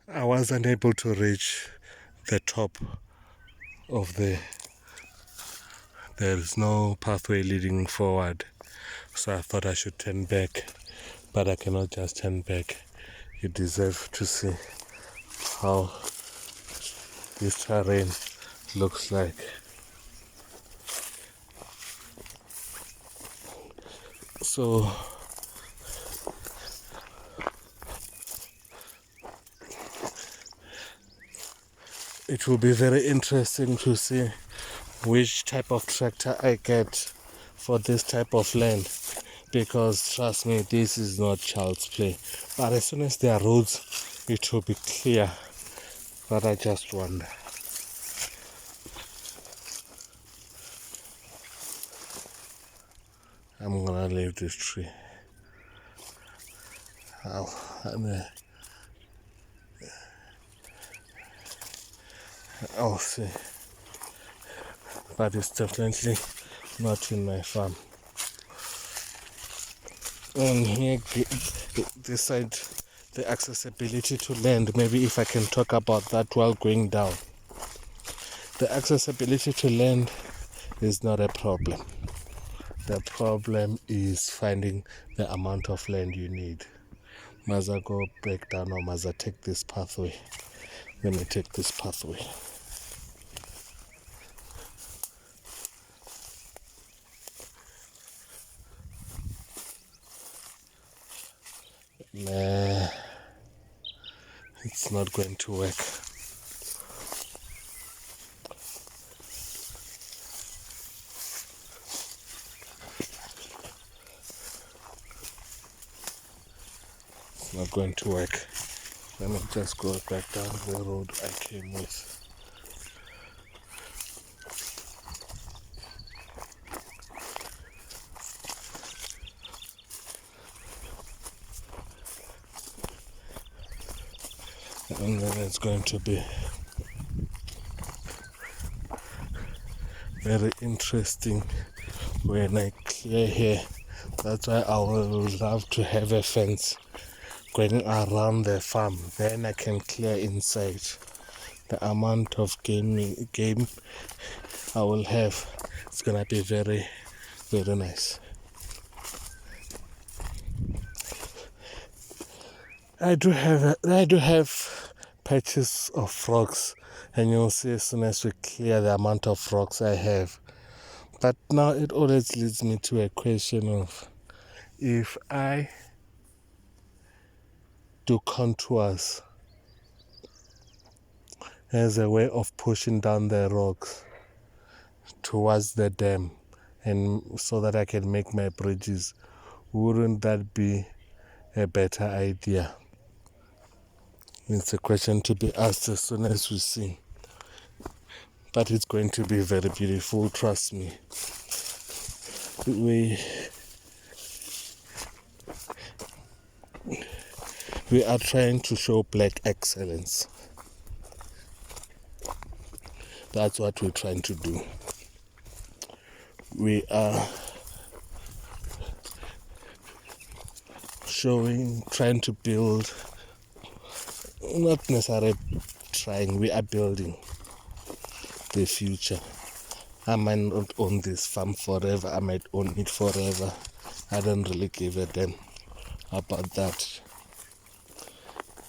I wasn't able to reach the top of there's no pathway leading forward, so I thought I should turn back, but I cannot just turn back. You deserve to see how this terrain looks like. So it will be very interesting to see which type of tractor I get for this type of land, because trust me, this is not child's play. But as soon as there are roads, it will be clear. But I just wonder. I'm gonna leave this tree. I'll see. But it's definitely not in my farm. And here, this side, the accessibility to land, maybe if I can talk about that while going down. The accessibility to land is not a problem. The problem is finding the amount of land you need. Must I go back down or must I take this pathway? Let me take this pathway. Nah, it's not going to work. It's not going to work. Let me just go back down the road I came with. And then it's going to be very interesting when I clear here. That's why I would love to have a fence going around the farm. Then I can clear inside. The amount of game I will have, it's gonna be very, very nice. I do have patches of frogs, and you'll see as soon as we clear the amount of frogs I have. But now it always leads me to a question of, if I do contours as a way of pushing down the rocks towards the dam, and so that I can make my bridges, wouldn't that be a better idea? It's a question to be asked as soon as we see. But it's going to be very beautiful, trust me. We are trying to show black excellence. That's what we're trying to do. We are trying to build, not necessarily trying, we are building the future. I might not own this farm forever, I might own it forever. I don't really give a damn about that.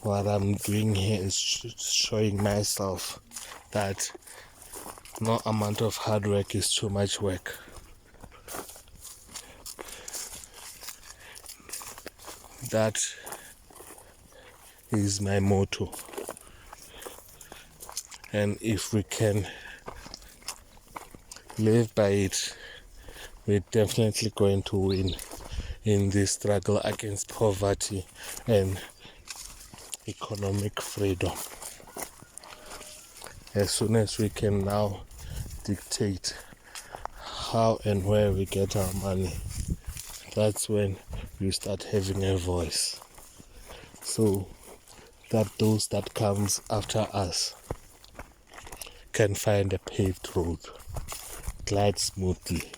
What I'm doing here is showing myself that no amount of hard work is too much work. That is my motto. And if we can live by it, we're definitely going to win in this struggle against poverty and economic freedom. As soon as we can now dictate how and where we get our money, that's when we start having a voice, so that those that comes after us can find a paved road, glide smoothly.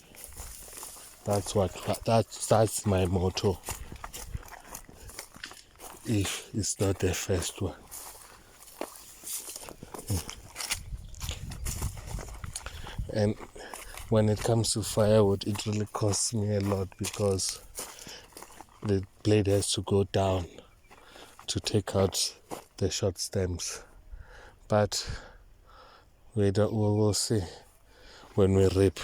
That's my motto, if it's not the first one. And when it comes to firewood, it really costs me a lot because the blade has to go down to take out the short stems. But we will see when we rip.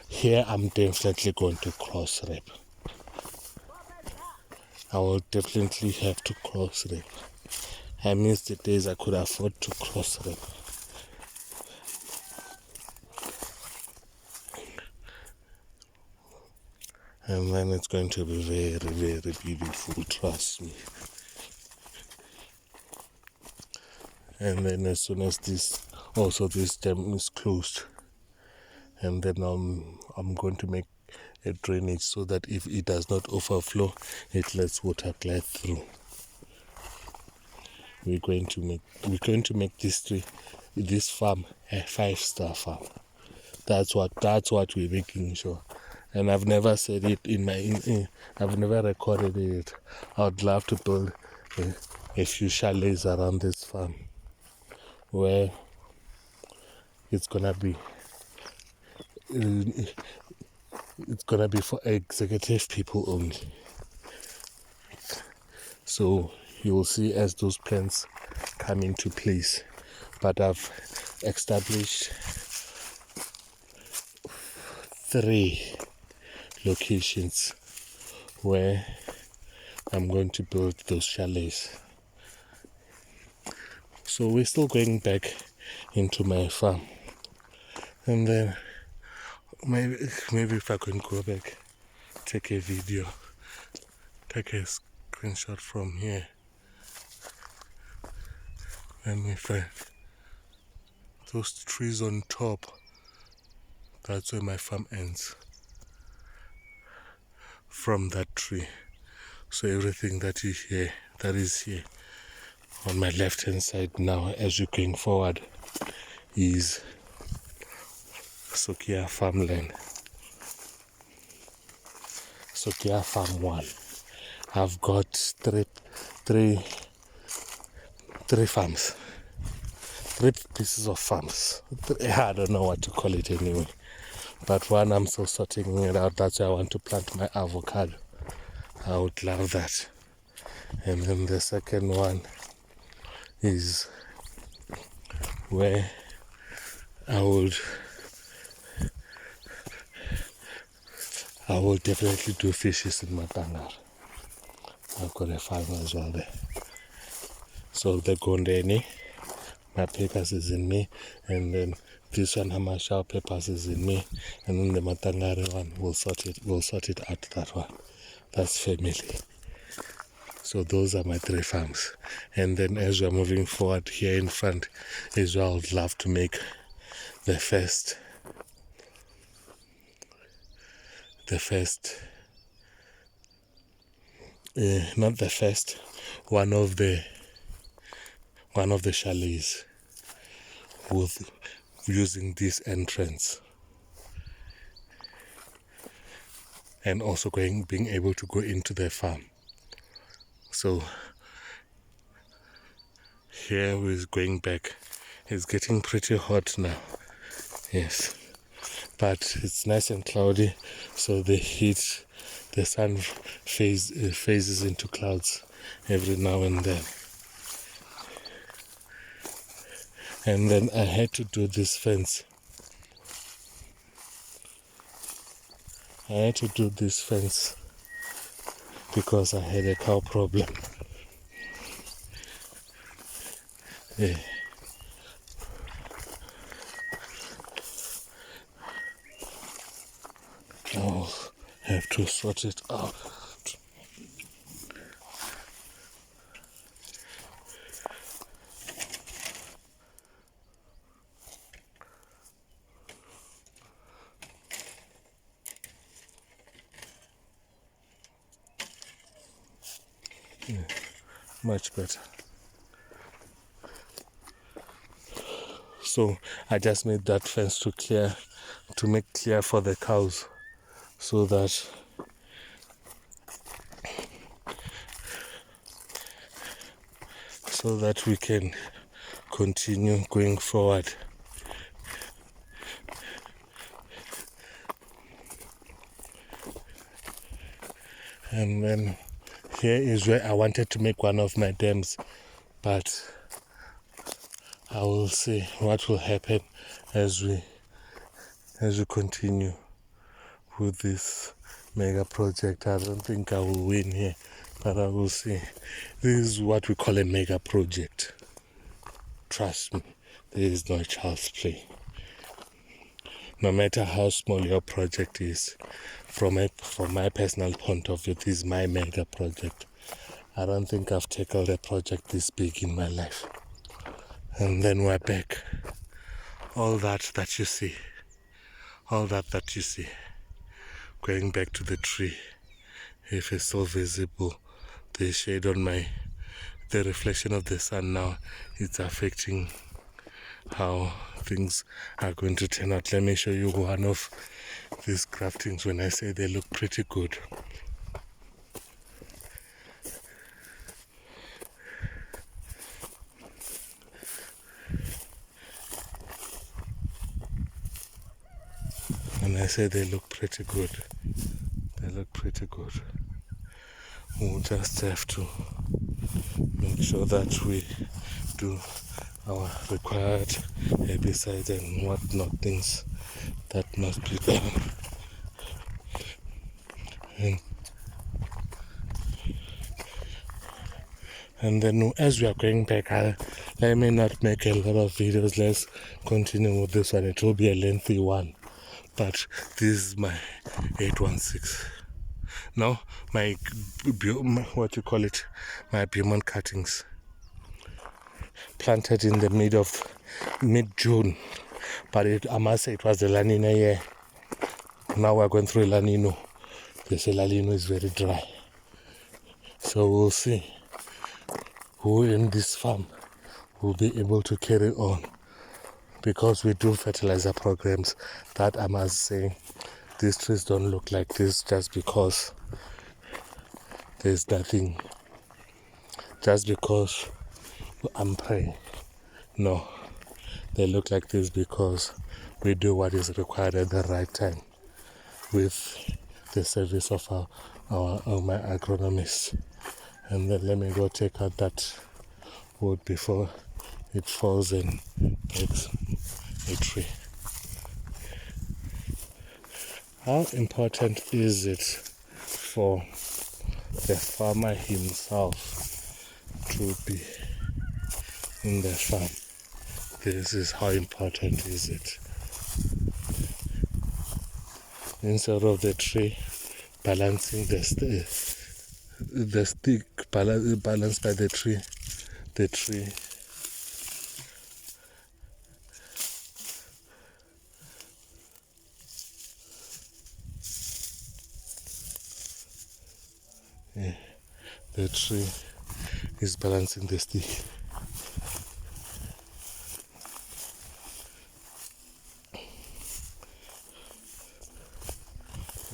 Here I'm definitely going to cross rip. I will definitely have to cross rip. I miss the days I could afford to cross rip. And then it's going to be very, very beautiful, trust me. And then as soon as this dam is closed, and then I'm going to make a drainage so that if it does not overflow, it lets water glide through. We're going to make this farm a 5-star farm. That's what we're making sure. And I've never said it I've never recorded it. I would love to build a few chalets around this farm where it's gonna be for executive people only. So you will see as those plans come into place. But I've established 3 locations where I'm going to build those chalets. So we're still going back into my farm, and then maybe if I can go back, take a video, take a screenshot from here, and if those trees on top, that's where my farm ends. From that tree, so everything that is here on my left hand side now as you're going forward is Sokia farmland. Sokia farm 1. I've got three farms, 3 pieces of farms. I don't know what to call it anyway. But one, I'm still sorting it out. That's why I want to plant my avocado. I would love that. And then the second one is where I will definitely do fishes in Matangara. I've got a farm as well there. So the Gondeni, my papers is in me, and then this one, Hamashao papers is in me, and then the Matangara one, we'll sort it out, that one. That's family. So those are my 3 farms. And then as we're moving forward here in front, as well, I would love to make the first not the first, one of the chalets with using this entrance, and also being able to go into the farm. So here we're going back. It's getting pretty hot now. Yes. But it's nice and cloudy, so the sun phases into clouds every now and then. And then I had to do this fence. Because I had a cow problem. Yeah. I'll have to sort it out. Yeah, much better. So I just made that fence to make clear for the cows, so that we can continue going forward. And then here is where I wanted to make one of my dams, but I will see what will happen as we continue with this mega project. I don't think I will win here, but I will see. This is what we call a mega project. Trust me, there is no child's play. No matter how small your project is, from my personal point of view, this is my mega project. I don't think I've tackled a project this big in my life. And then we're back. All that you see, going back to the tree, if it's so visible, the shade on the reflection of the sun now, it's affecting how things are going to turn out. Let me show you one of these craftings. When I say they look pretty good, they look pretty good. We'll just have to make sure that we do our required herbicides and whatnot, things that must be done. And then as we are going back, I may not make a lot of videos. Let's continue with this one. It will be a lengthy one, but this is my 816. No, my Beaumont cuttings, planted in the mid-June, but I must say it was the La Nina year. Now we're going through La Nina. They say La Nina is very dry, so we'll see who in this farm will be able to carry on, because we do fertilizer programs. That I must say, these trees don't look like this just because there's nothing, just because I'm praying. No, they look like this because we do what is required at the right time with the service of my agronomist. And then let me go take out that wood before it falls and breaks a tree. How important is it for the farmer himself to be in the farm? This is how important is it. Instead of the tree balancing the stick balanced by the tree is balancing the stick.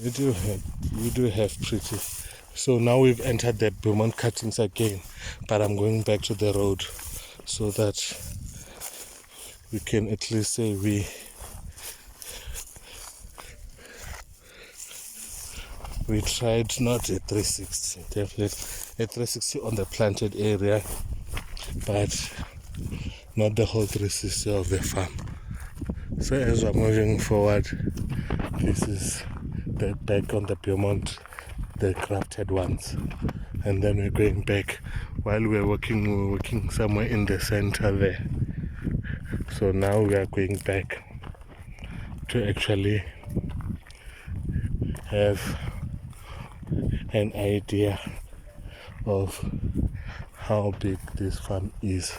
We do have pretty. So now we've entered the Beaumont cuttings again, but I'm going back to the road so that we can at least say we tried not a 360, definitely a 360 on the planted area, but not the whole 360 of the farm. So as we're moving forward, this is the back on the Beaumont, the crafted ones, and then we're going back. While we're working somewhere in the center there. So now we are going back to actually have an idea of how big this farm is.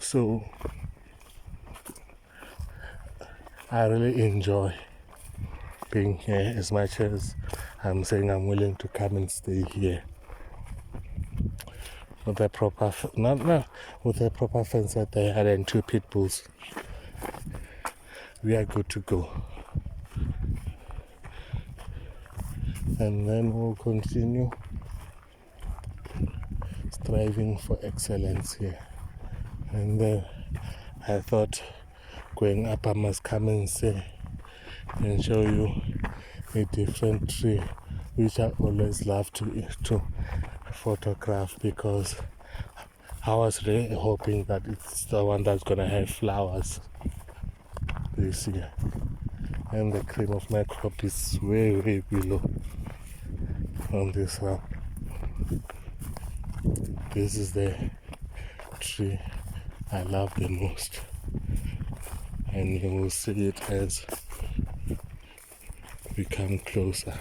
So I really enjoy being here, as much as I'm saying I'm willing to come and stay here with a proper fence at the yard and 2 pit bulls. We are good to go. And then we'll continue striving for excellence here. And then I thought going up I must come and say and show you a different tree, which I always love to photograph, because I was really hoping that it's the one that's gonna have flowers this year. And the cream of my crop is way below on this one. This is the tree I love the most, and you will see it as we come closer.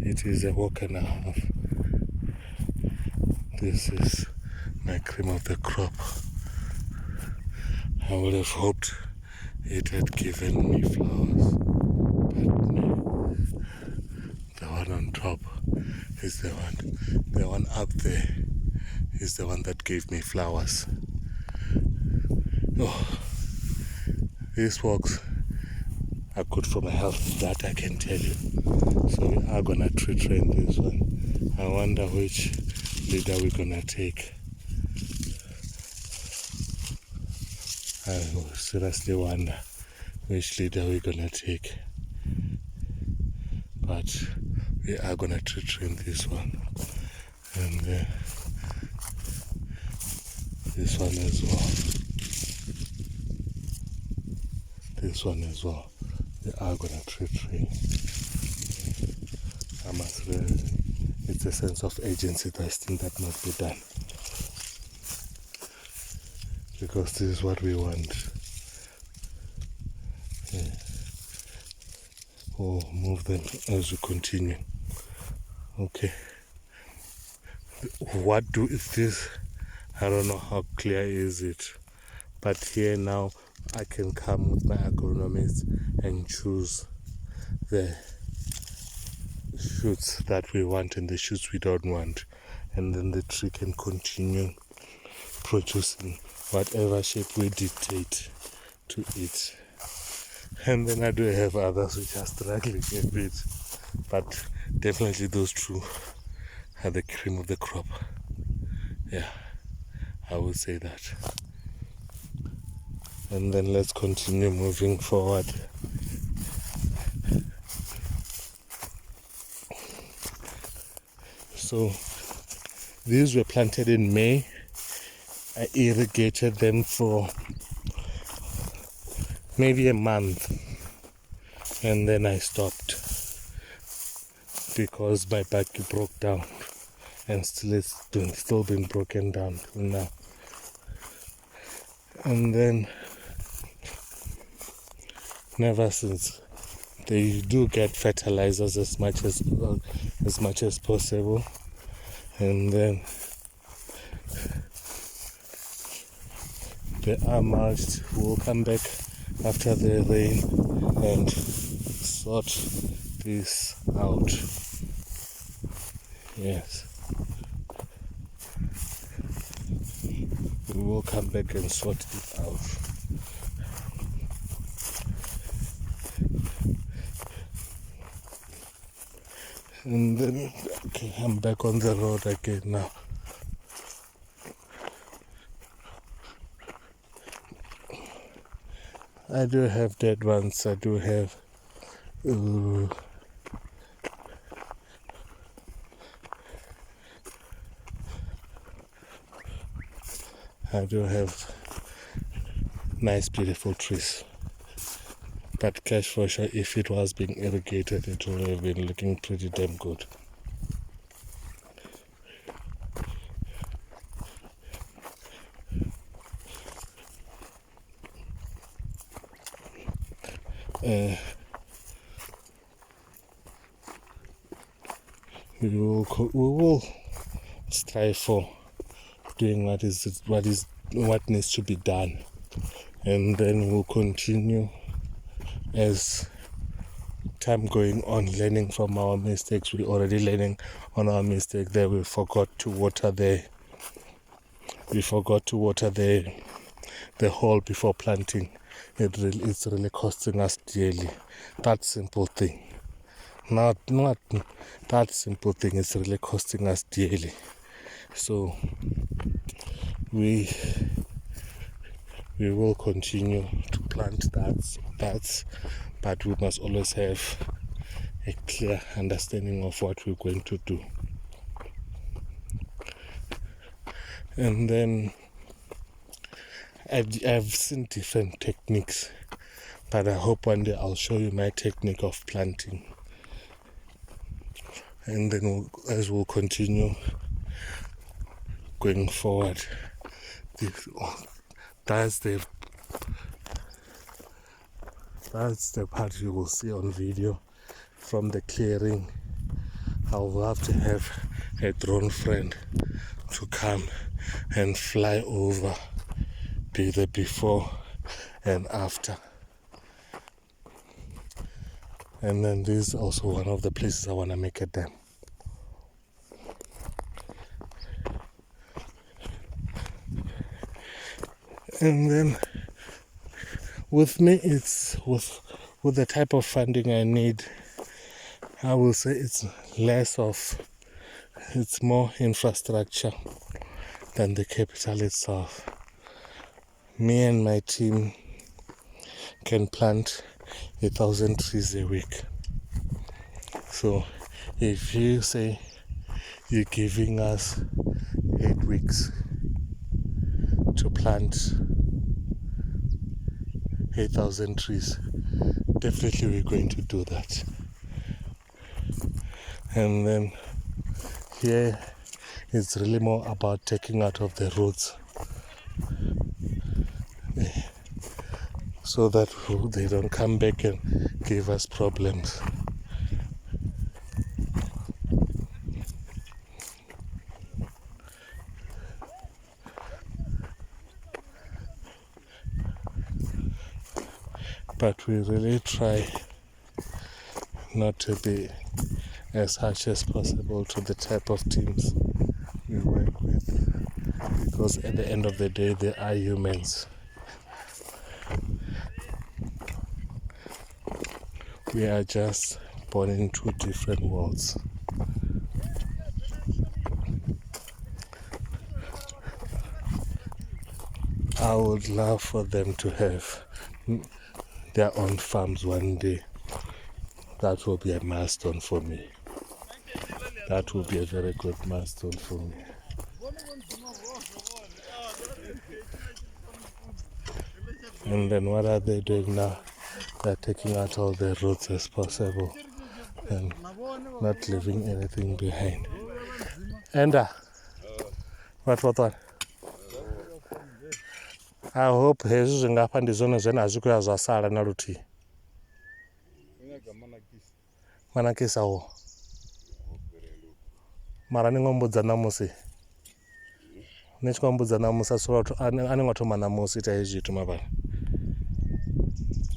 It is a walk and a half. This is my cream of the crop. I would have hoped it had given me flowers, but the one on top is the one up there is the one that gave me flowers. Oh, these walks are good for my health, that I can tell you. So we are gonna tree train this one. I wonder which leader we're gonna take. I seriously wonder which leader we're gonna take. But we are gonna tree train this one. And this one as well. This one as well. We are gonna tree train. I must really, it's a sense of agency thing that must be done, because this is what we want. Yeah. We'll move them as we continue. Okay. What do is this? I don't know how clear is it, but here now I can come with my agronomist and choose the shoots that we want and the shoots we don't want, and then the tree can continue producing whatever shape we dictate to it. And then I do have others which are struggling a bit, but definitely those two are the cream of the crop. Yeah, I would say that. And then let's continue moving forward. So these were planted in May. I irrigated them for maybe a month, and then I stopped because my buggy broke down, and still been broken down till now. And then never since, they do get fertilizers as much as possible, and then they are mulched. We'll come back after the rain and sort this out. Yes, we will come back and sort it out. And then, okay, I'm back on the road again now. I do have dead ones. I do have nice beautiful trees. But cash for sure, if it was being irrigated, it would have been looking pretty damn good. We will strive for doing what needs to be done, and then we'll continue as time going on, learning from our mistakes. We're already learning on our mistake there. We forgot to water the the hole before planting, it's really costing us dearly. That simple thing. Not that simple thing is really costing us dearly. So we will continue to plant that, but we must always have a clear understanding of what we're going to do. And then I've seen different techniques, but I hope one day I'll show you my technique of planting. And then as we'll continue going forward, that's the part you will see on video from the clearing. I'll have to have a drone friend to come and fly over, be the before and after. And then this is also one of the places I want to make a dam. And then with me, it's with the type of funding I need, I will say it's more infrastructure than the capital itself. Me and my team can plant 1,000 trees a week. So if you say you're giving us 8 weeks to plant 8,000 trees, definitely we're going to do that. And then here it's really more about taking out of the roots so that they don't come back and give us problems. But we really try not to be as harsh as possible to the type of teams we work with, because at the end of the day they are humans. We are just born in 2 different worlds. I would love for them to have their own farms one day. That will be a milestone for me. That will be a very good milestone for me. And then what are they doing now? They're taking out all the roots as possible and not leaving anything behind. And what? I hope hezwi zwingafha ndi zwone zwene a zwi khou ya zwa sala na luthihi. Manakisa wo mara ni ngo mbudza namusi ni tshi khou mbudza namusi a ni ngo thoma namusi ita hezwi zwithu mavhani.